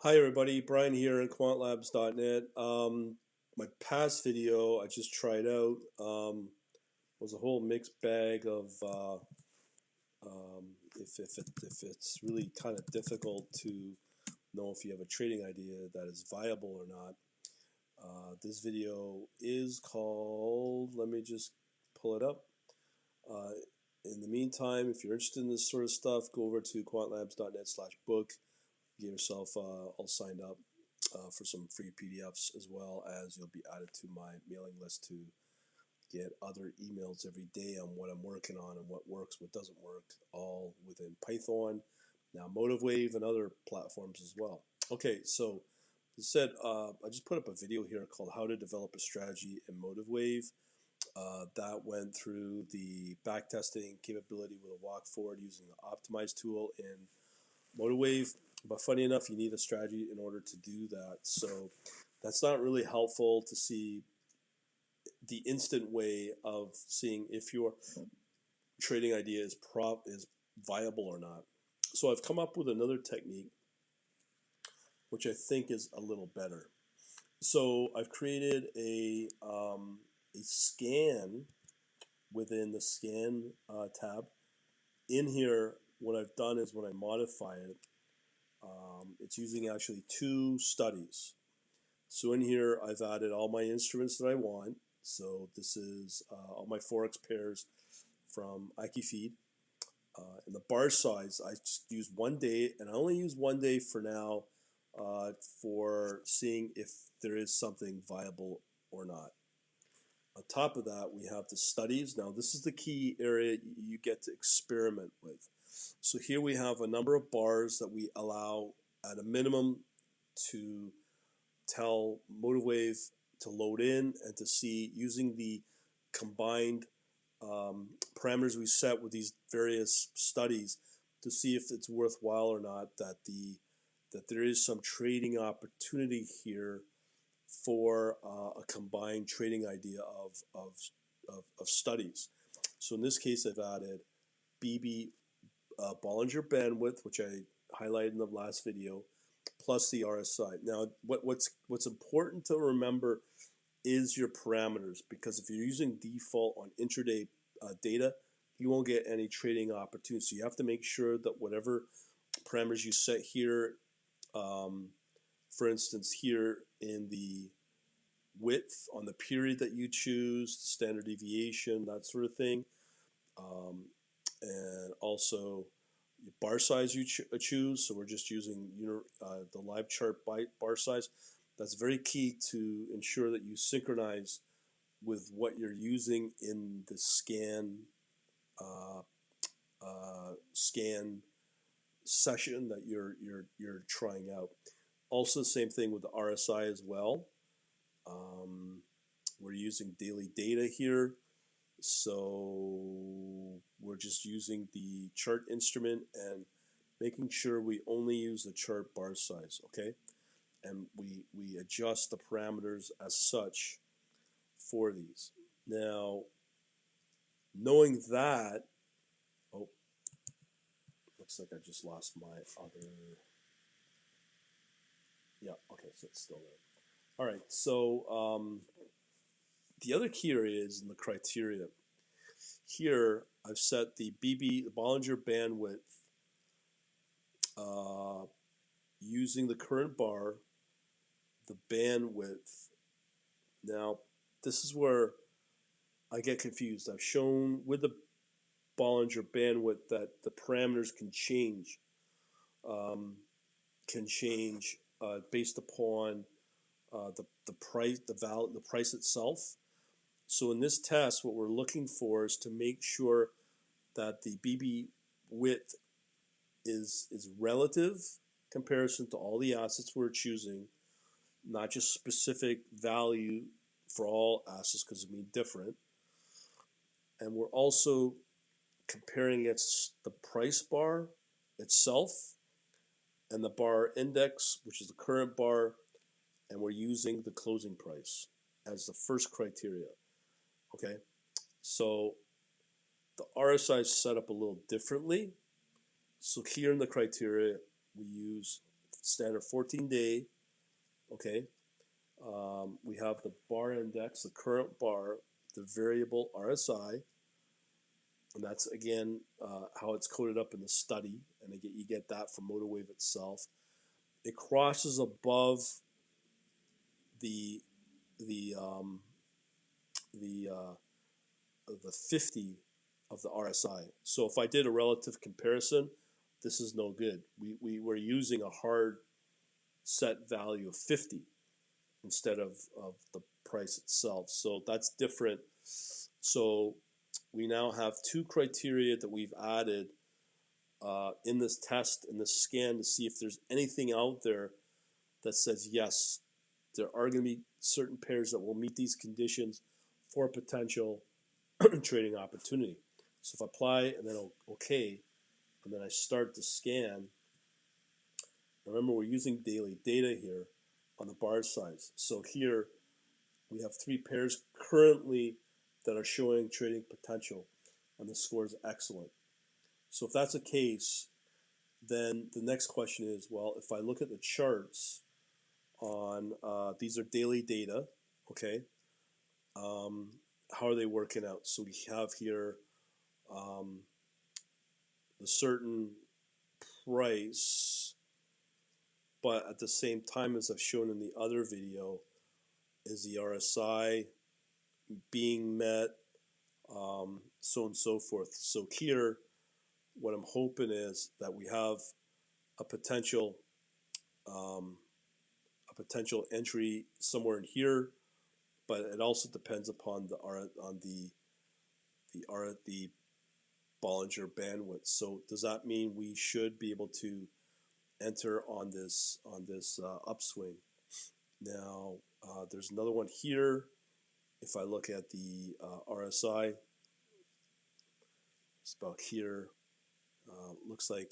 Hi everybody, Brian here in quantlabs.net. My past video I just tried out was a whole mixed bag of if it's really kind of difficult to know if you have a trading idea that is viable or not. This video is called, let me just pull it up. Uh, in the meantime, if you're interested in this sort of stuff, go over to quantlabs.net/book. Get yourself all signed up for some free PDFs, as well as you'll be added to my mailing list to get other emails every day on what I'm working on and what works, what doesn't work, all within Python, now MotiveWave, and other platforms as well. Okay, so as I said, I just put up a video here called How to Develop a Strategy in MotiveWave. That went through the backtesting capability with a walk forward using the Optimize tool in MotiveWave. But funny enough, you need a strategy in order to do that. So that's not really helpful to see the instant way of seeing if your trading idea is viable or not. So I've come up with another technique which I think is a little better. So I've created a scan within the scan tab. In here, what I've done is when I modify it, it's using actually two studies. So in here, I've added all my instruments that I want. So this is all my Forex pairs from IKEFeed. And the bar size, I just use 1 day, and I only use 1 day for now for seeing if there is something viable or not. On top of that, we have the studies. Now, this is the key area you get to experiment with. So here we have a number of bars that we allow at a minimum to tell MotiveWave to load in and to see, using the combined parameters we set with these various studies, to see if it's worthwhile or not, that there is some trading opportunity here for a combined trading idea of studies. So in this case, I've added BB Bollinger bandwidth, which I highlighted in the last video, plus the RSI. Now, what's important to remember is your parameters, because if you're using default on intraday data, you won't get any trading opportunities. So you have to make sure that whatever parameters you set here, for instance, here in the width on the period that you choose, standard deviation, that sort of thing, and also bar size you choose. So we're just using the live chart bar size. That's very key to ensure that you synchronize with what you're using in the scan session that you're trying out. Also, same thing with the RSI as well. We're using daily data here, so we're just using the chart instrument and making sure we only use the chart bar size, okay? And we adjust the parameters as such for these. Now, knowing that, oh, looks like I just lost my other, yeah, okay, so it's still there. All right, so the other key area is in the criteria. Here, I've set the Bollinger bandwidth using the current bar, the bandwidth. Now, this is where I get confused. I've shown with the Bollinger bandwidth that the parameters can change, based upon the price, the price itself. So in this test, what we're looking for is to make sure that the BB width is relative comparison to all the assets we're choosing, not just specific value for all assets, because it means different. And we're also comparing against the price bar itself and the bar index, which is the current bar, and we're using the closing price as the first criteria. Okay, so the RSI is set up a little differently. So here in the criteria, we use standard 14-day, okay. We have the bar index, the current bar, the variable RSI, and that's again how it's coded up in the study, and you get that from MotiveWave itself. It crosses above the the um, the 50 of the RSI. So if I did a relative comparison, this is no good. We were using a hard set value of 50 instead of the price itself. So that's different. So we now have two criteria that we've added in this test, in this scan, to see if there's anything out there that says, yes, there are going to be certain pairs that will meet these conditions for a potential trading opportunity. So if I apply and then OK, and then I start the scan, remember we're using daily data here on the bar size. So here we have three pairs currently that are showing trading potential, and the score is excellent. So if that's the case, then the next question is, well, if I look at the charts on, these are daily data, okay, how are they working out? So we have here the certain price, but at the same time, as I've shown in the other video, is the RSI being met, so on and so forth. So here, what I'm hoping is that we have a potential entry somewhere in here, but it also depends upon the Bollinger bandwidth. So does that mean we should be able to enter on this upswing? Now there's another one here. If I look at the RSI, it's about here. Looks like,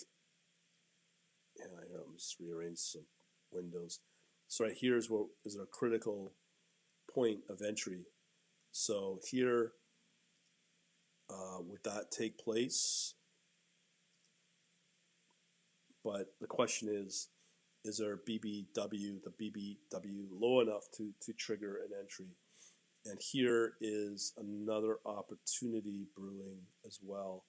yeah, here, I'm just rearrange some windows. So right here is what is our critical point of entry. So here, would that take place? But the question is there BBW, the BBW low enough to trigger an entry? And here is another opportunity brewing as well,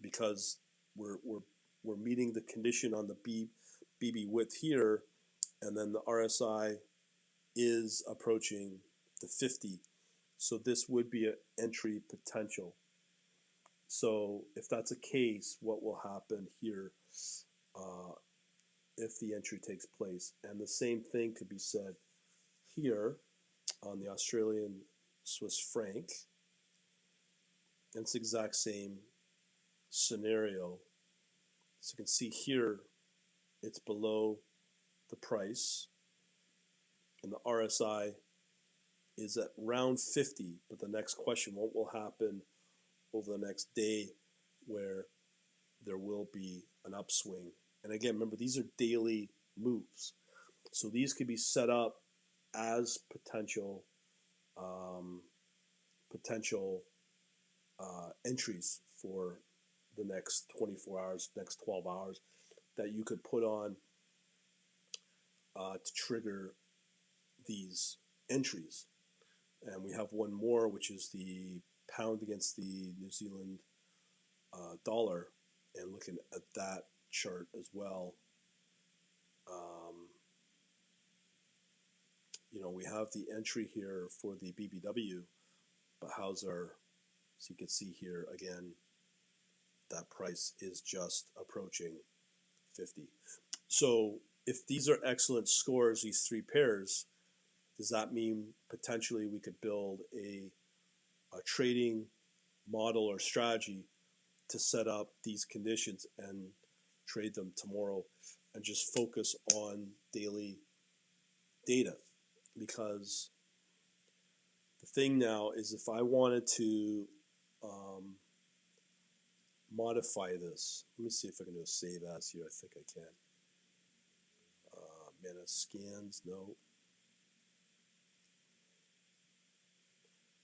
because we're meeting the condition on the BB width here, and then the RSI is approaching the 50. So this would be an entry potential. So if that's the case, what will happen here if the entry takes place? And the same thing could be said here on the Australian Swiss franc. And it's the exact same scenario. So you can see here, it's below the price, and the RSI is at around 50. But the next question, what will happen over the next day where there will be an upswing? And again, remember, these are daily moves. So these could be set up as potential entries for the next 24 hours, next 12 hours, that you could put on to trigger these entries. And we have one more, which is the pound against the New Zealand dollar, and looking at that chart as well. We have the entry here for the BBW, but how's our, so you can see here again, that price is just approaching 50. So if these are excellent scores, these three pairs, does that mean potentially we could build a trading model or strategy to set up these conditions and trade them tomorrow, and just focus on daily data? Because the thing now is, if I wanted to modify this, let me see if I can do a save as here. I think I can. Mana scans, no.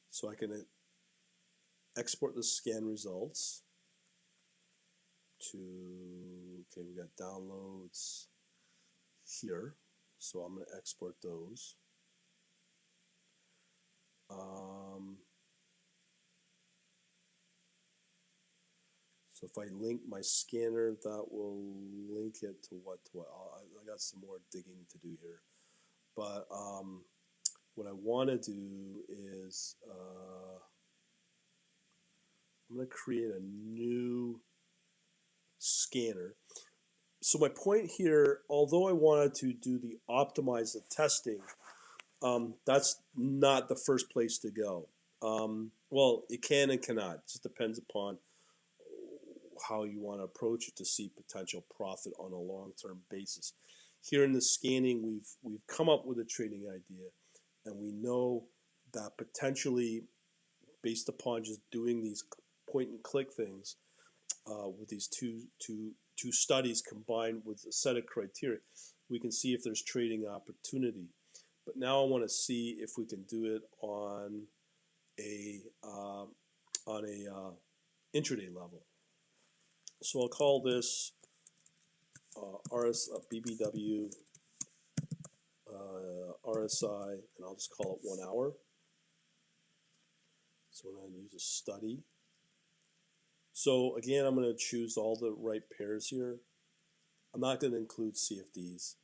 So I can export the scan results, to, okay, we got downloads here, so I'm going to export those. So if I link my scanner, that will link it to what? I got some more digging to do here. But what I want to do is I'm going to create a new scanner. So my point here, although I wanted to do the optimize the testing, that's not the first place to go. Well, it can and cannot. It just depends upon how you want to approach it to see potential profit on a long-term basis. Here in the scanning, we've come up with a trading idea, and we know that potentially, based upon just doing these point-and-click things with these two studies combined with a set of criteria, we can see if there's trading opportunity. But now I want to see if we can do it on a intraday level. So I'll call this BBW RSI, and I'll just call it 1 hour. So I'm going to use a study. So again, I'm going to choose all the right pairs here. I'm not going to include CFDs.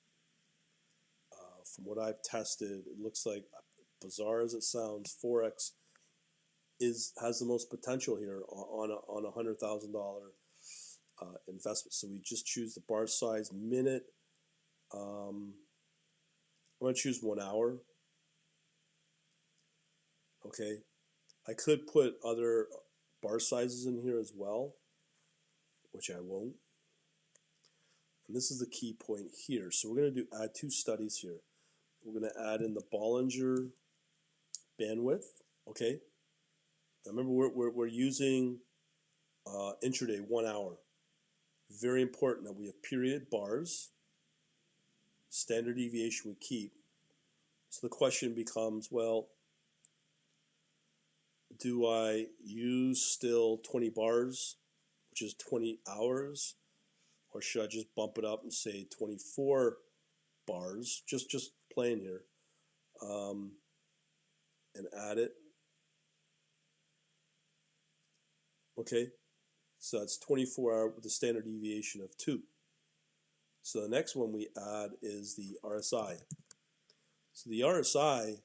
From what I've tested, it looks like, bizarre as it sounds, Forex has the most potential here on a $100,000 investment. So we just choose the bar size minute. I'm going to choose 1 hour. Okay, I could put other bar sizes in here as well, which I won't. And this is the key point here. So we're going to add two studies here. We're going to add in the Bollinger bandwidth. Okay. Now remember, we're using intraday 1 hour. Very important that we have period bars. Standard deviation we keep. So the question becomes, well, do I use still 20 bars, which is 20 hours, or should I just bump it up and say 24 bars, just playing here, and add it? Okay, so that's 24 hour with a standard deviation of 2. So the next one we add is the RSI. So the RSI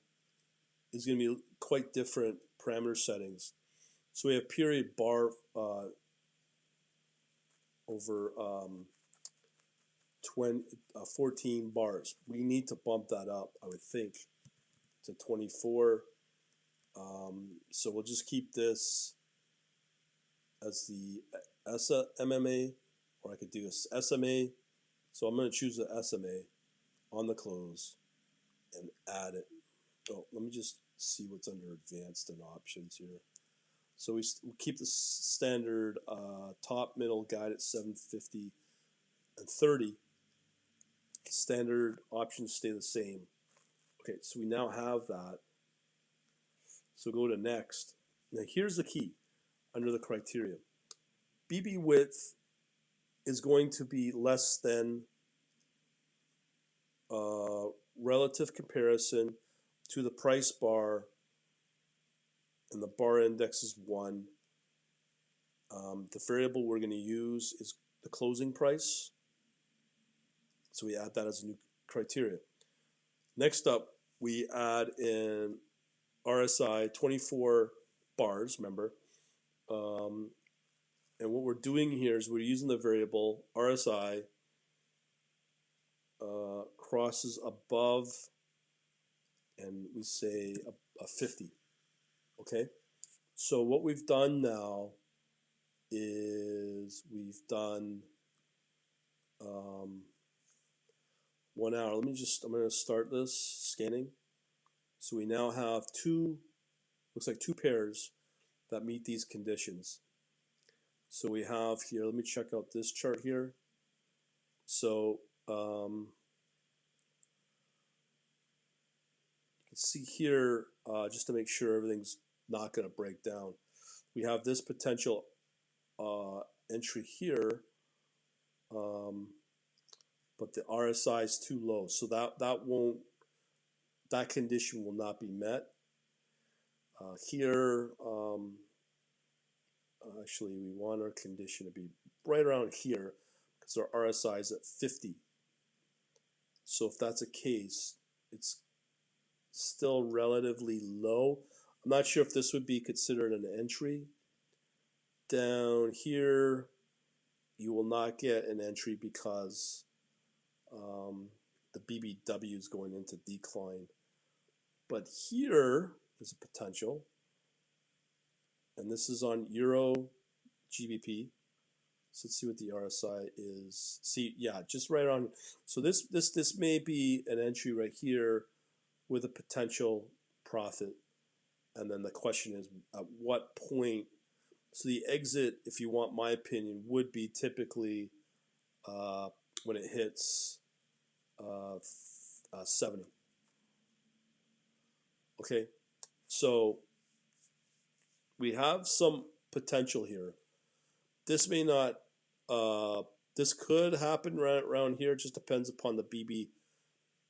is going to be quite different parameter settings. So we have period bar over 14 bars. We need to bump that up, I would think, to 24. So we'll just keep this as the MMA, or I could do a SMA. So I'm going to choose the SMA on the close and add it. Oh, let me just see what's under advanced and options here. So we keep the standard top, middle, guide at 750 and 30. Standard options stay the same. Okay, so we now have that. So go to next. Now here's the key under the criteria. BB width is going to be less than relative comparison to the price bar, and the bar index is 1. The variable we're going to use is the closing price. So we add that as a new criteria. Next up, we add in RSI 24 bars, remember. And what we're doing here is we're using the variable RSI crosses above, and we say a 50. Okay? So what we've done now is we've done 1 hour. I'm going to start this scanning. So we now have looks like two pairs that meet these conditions. So we have here, let me check out this chart here. So you can see here, just to make sure everything's not going to break down, we have this potential entry here but the RSI is too low, so that condition will not be met. Here, actually, we want our condition to be right around here because our RSI is at 50. So if that's the case, it's still relatively low. I'm not sure if this would be considered an entry. Down here, you will not get an entry because the BBW is going into decline. But here is a potential, and this is on Euro GBP. So let's see what the RSI is. See, yeah, just right on. So this may be an entry right here with a potential profit, and then the question is at what point. So the exit, if you want my opinion, would be typically when it hits 70. Okay, so we have some potential here. This may not. This could happen right around here. It just depends upon the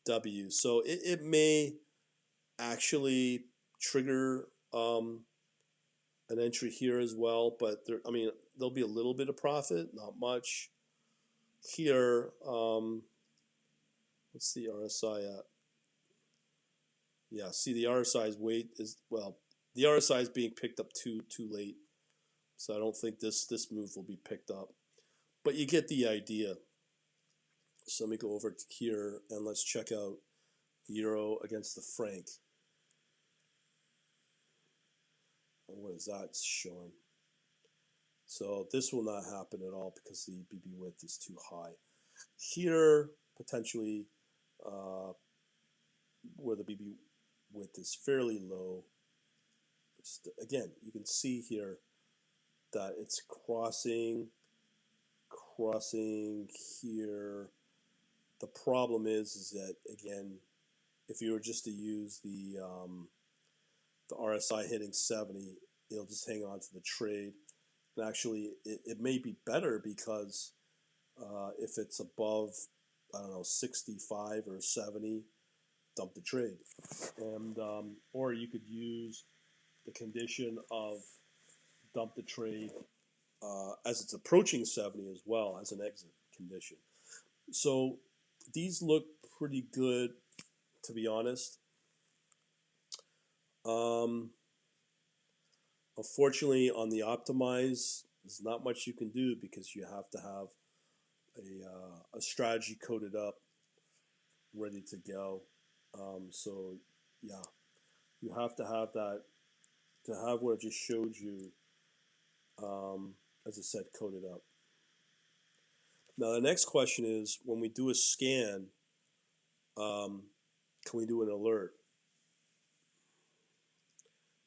BBW. So it may actually trigger an entry here as well, but there, I mean, there'll be a little bit of profit, not much. Here, what's the RSI at? Yeah, see the RSI's weight is, well, the RSI is being picked up too late, so I don't think this move will be picked up. But you get the idea. So let me go over to here and let's check out Euro against the franc. And what is that showing? So this will not happen at all because the BB width is too high. Here, potentially, where the BB width is fairly low. Just, again, you can see here that it's crossing here. The problem is that, again, if you were just to use the RSI hitting 70, it'll just hang on to the trade. And actually, it may be better because if it's above, I don't know, 65 or 70, dump the trade. And or you could use the condition of dump the trade as it's approaching 70 as well as an exit condition. So these look pretty good, to be honest. Unfortunately, on the optimize, there's not much you can do because you have to have a strategy coded up, ready to go. So yeah, you have to have that to have what I just showed you. As I said, coded up. Now the next question is, when we do a scan, can we do an alert?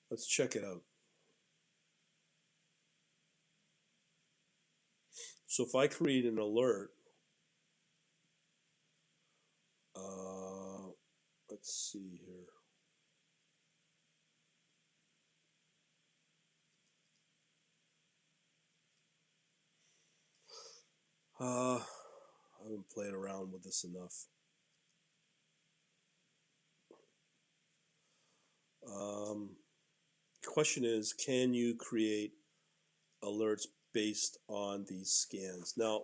Let's check it out. So if I create an alert, let's see here. I haven't played around with this enough. Question is, can you create alerts based on these scans? Now,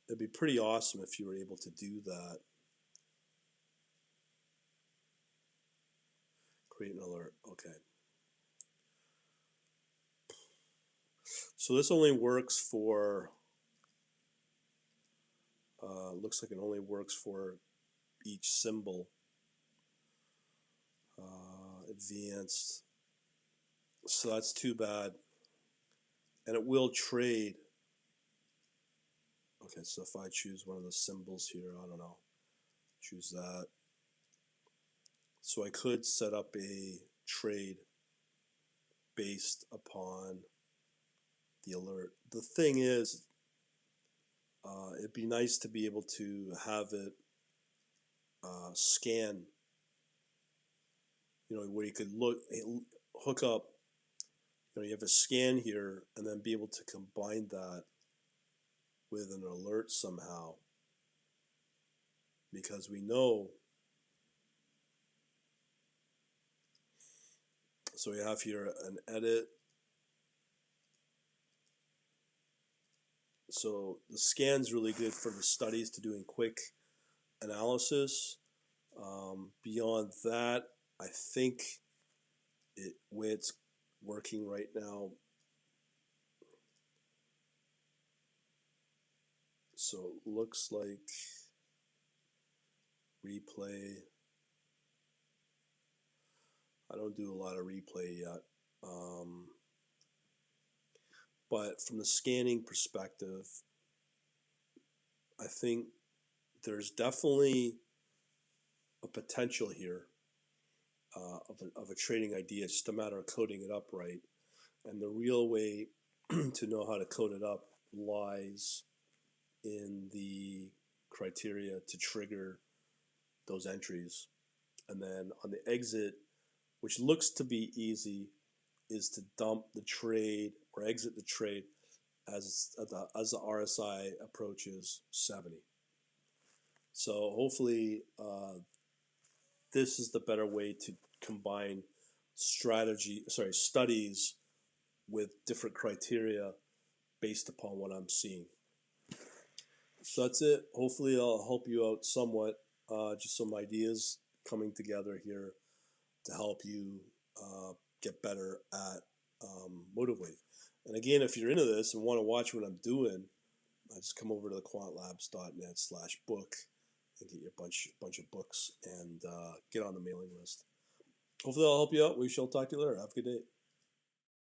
it'd be pretty awesome if you were able to do that. Create an alert. Okay. So this only works for, looks like it only works for each symbol. Advanced. So that's too bad. And it will trade. Okay, so if I choose one of the symbols here, I don't know, choose that. So I could set up a trade based upon the alert. The thing is, it'd be nice to be able to have it scan, where you could hook up, you have a scan here and then be able to combine that with an alert somehow, because we know. So we have here an edit. So the scan's really good for the studies to doing quick analysis. Beyond that, I think way it's working right now. So it looks like replay. I don't do a lot of replay yet. But from the scanning perspective, I think there's definitely a potential here of a trading idea. It's just a matter of coding it up right. And the real way to know how to code it up lies in the criteria to trigger those entries. And then on the exit, which looks to be easy, is to dump the trade or exit the trade as the RSI approaches 70. So hopefully this is the better way to combine studies with different criteria based upon what I'm seeing. So that's it. Hopefully I'll help you out somewhat. Just some ideas coming together here to help you get better at MotiveWave. And again, if you're into this and want to watch what I'm doing, just come over to the quantlabs.net/book and get your bunch of books and get on the mailing list. Hopefully I'll help you out. We shall talk to you later. Have a good day.